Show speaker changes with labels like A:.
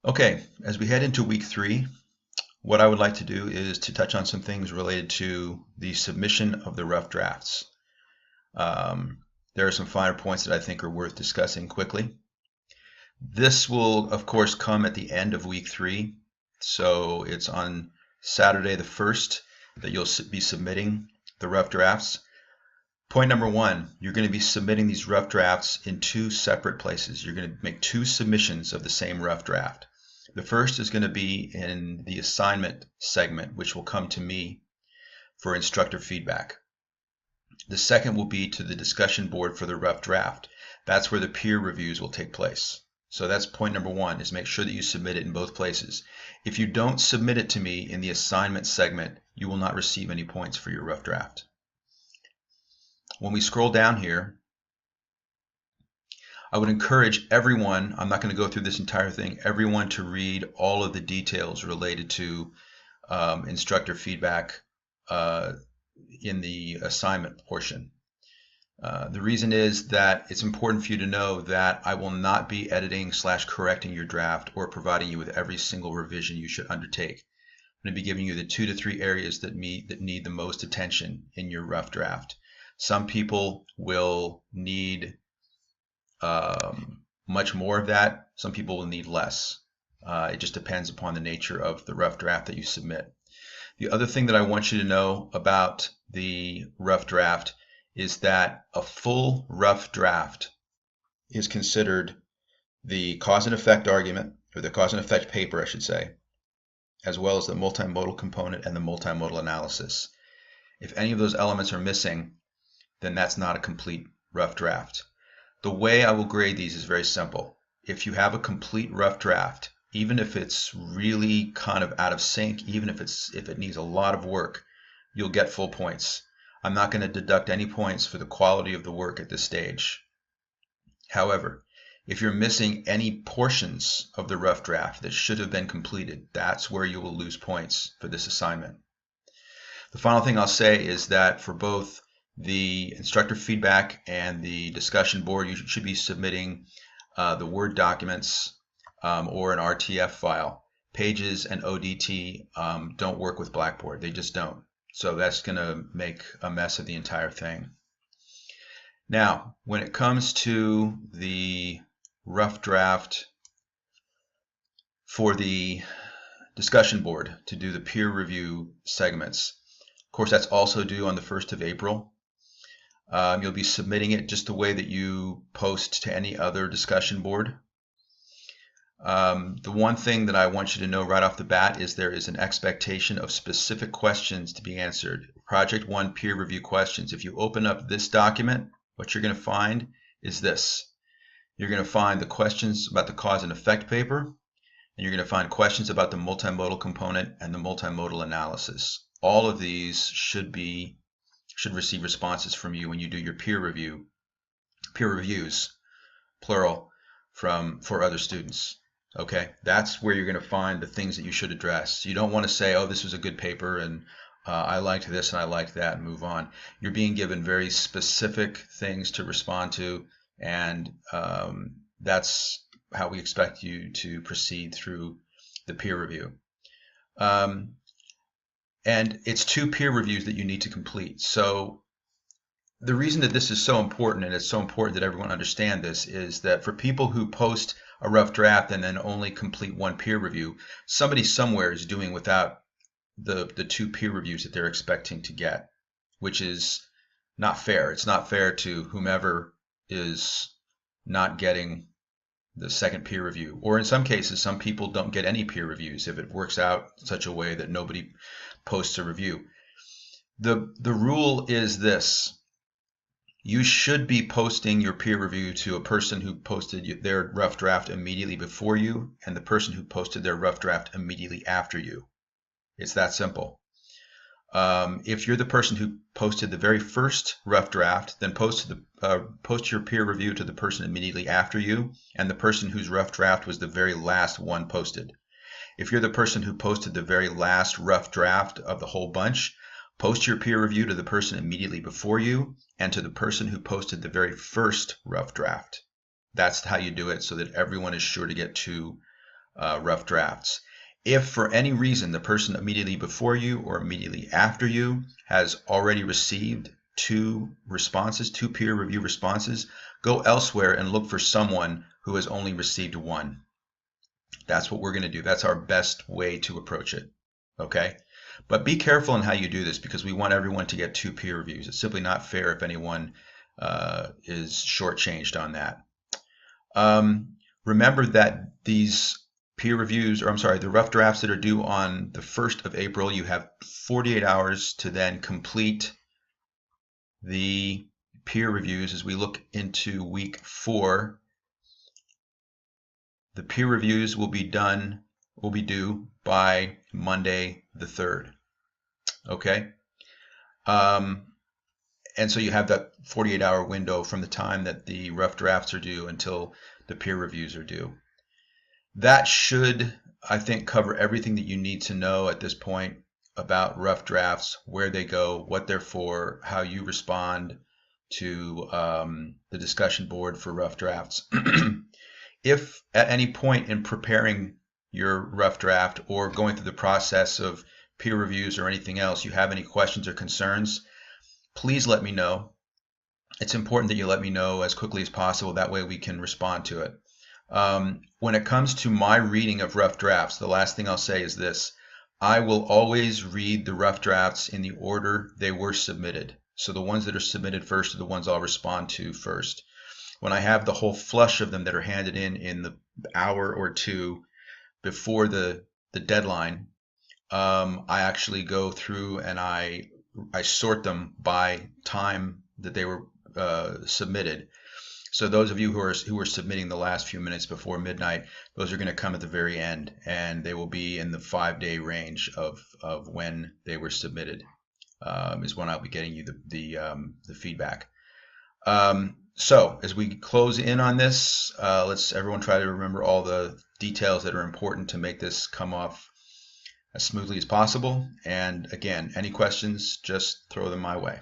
A: Okay, as we head into week 3, what I would like to do is to touch on some things related to the submission of the rough drafts. There are some finer points that I think are worth discussing quickly. This will, of course, come at the end of week 3, so it's on Saturday the 1st that you'll be submitting the rough drafts. Point number 1, you're going to be submitting these rough drafts in 2 separate places. You're going to make 2 submissions of the same rough draft. The first is going to be in the assignment segment, which will come to me for instructor feedback. The second will be to the discussion board for the rough draft. That's where the peer reviews will take place. So that's point number 1, is make sure that you submit it in both places. If you don't submit it to me in the assignment segment, you will not receive any points for your rough draft. When we scroll down here, I would encourage everyone, I'm not going to go through this entire thing, everyone to read all of the details related to instructor feedback in the assignment portion. The reason is that it's important for you to know that I will not be editing/correcting your draft or providing you with every single revision you should undertake. I'm going to be giving you the 2 to 3 areas that need the most attention in your rough draft. Some people will need much more of that. Some people will need less. It just depends upon the nature of the rough draft that you submit. The other thing that I want you to know about the rough draft is that a full rough draft is considered the cause and effect argument, or the cause and effect paper, I should say, as well as the multimodal component and the multimodal analysis. If any of those elements are missing, then that's not a complete rough draft. The way I will grade these is very simple. If you have a complete rough draft, even if it's really kind of out of sync, even if it needs a lot of work, you'll get full points. I'm not going to deduct any points for the quality of the work at this stage. However, if you're missing any portions of the rough draft that should have been completed, that's where you will lose points for this assignment. The final thing I'll say is that for both the instructor feedback and the discussion board, you should be submitting the Word documents or an RTF file. Pages and ODT don't work with Blackboard. They just don't. So that's going to make a mess of the entire thing. Now, when it comes to the rough draft for the discussion board to do the peer review segments, of course, that's also due on the 1st of April. You'll be submitting it just the way that you post to any other discussion board. The one thing that I want you to know right off the bat is there is an expectation of specific questions to be answered. Project 1 peer review questions. If you open up this document, what you're going to find is this. You're going to find the questions about the cause and effect paper, and you're going to find questions about the multimodal component and the multimodal analysis. All of these should receive responses from you when you do your peer reviews, plural, for other students. Okay, that's where you're going to find the things that you should address. You don't want to say, oh, this was a good paper and I liked this and I liked that, and move on. You're being given very specific things to respond to, and that's how we expect you to proceed through the peer review. And it's 2 peer reviews that you need to complete. So the reason that this is so important, and it's so important that everyone understand this, is that for people who post a rough draft and then only complete 1 peer review, somebody somewhere is doing without the 2 peer reviews that they're expecting to get, which is not fair. It's not fair to whomever is not getting the second peer review. Or in some cases, some people don't get any peer reviews if it works out such a way that nobody posts a review. The rule is this. You should be posting your peer review to a person who posted their rough draft immediately before you, and the person who posted their rough draft immediately after you. It's that simple. If you're the person who posted the very first rough draft, then post your peer review to the person immediately after you, and the person whose rough draft was the very last one posted. If you're the person who posted the very last rough draft of the whole bunch, post your peer review to the person immediately before you and to the person who posted the very first rough draft. That's how you do it, so that everyone is sure to get 2 rough drafts. If for any reason the person immediately before you or immediately after you has already received two peer review responses, go elsewhere and look for someone who has only received one. That's what we're going to do. That's our best way to approach it. Okay? But be careful in how you do this, because we want everyone to get two peer reviews. It's simply not fair if anyone is shortchanged on that. Remember that these peer reviews, or I'm sorry, the rough drafts that are due on the 1st of April, you have 48 hours to then complete the peer reviews. As we look into week 4, the peer reviews will be due by Monday the 3rd. Okay? And so you have that 48-hour window from the time that the rough drafts are due until the peer reviews are due. That should, I think, cover everything that you need to know at this point about rough drafts, where they go, what they're for, how you respond to the discussion board for rough drafts. If at any point in preparing your rough draft or going through the process of peer reviews or anything else, you have any questions or concerns, please let me know. It's important that you let me know as quickly as possible. That way we can respond to it. When it comes to my reading of rough drafts, the last thing I'll say is this. I will always read the rough drafts in the order they were submitted. So the ones that are submitted first are the ones I'll respond to first. When I have the whole flush of them that are handed in the hour or two before the deadline, I actually go through and I sort them by time that they were submitted. So those of you who are submitting the last few minutes before midnight, those are going to come at the very end, and they will be in the 5-day range of when they were submitted. Is when I'll be getting you the feedback. So as we close in on this, let's everyone try to remember all the details that are important to make this come off as smoothly as possible. And again, any questions, just throw them my way.